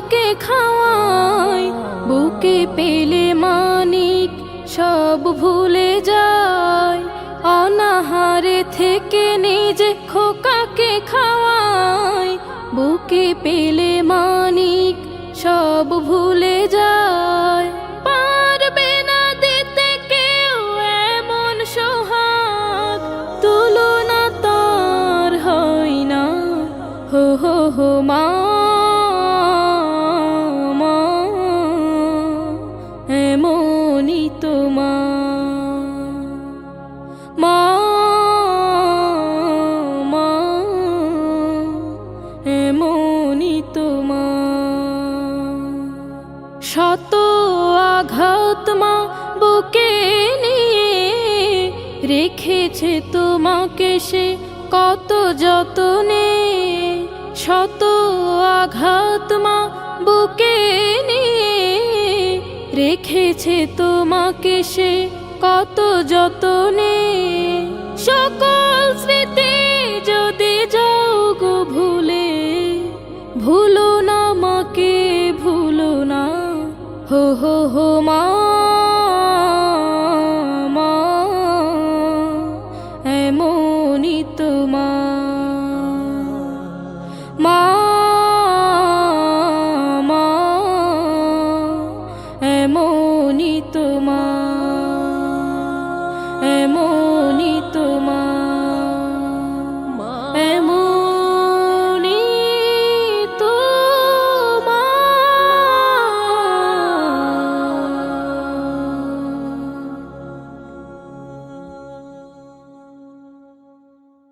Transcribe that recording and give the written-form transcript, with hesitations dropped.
কাকে খাওয়ায়, বুকে পেলে মানিক সব ভুলে যায়। অনাহারে থেকে নিজে খোকাকে খাওয়ায়, বুকে পেলে মানিক সব ভুলে যায়। পারবে না দিতে কেউ এমন সোহাগ, তুলনা তার হয় না। হো হো হো মা, মা এমনই তোমার। মা, মা এমনই তোমার। শত আঘাত মা বুকে নিয়ে রেখেছে তোমাকে সে কত যতনে। শত আঘাত মা বুকে নিয়ে রেখেছে তোমাকে সে কত যতনে।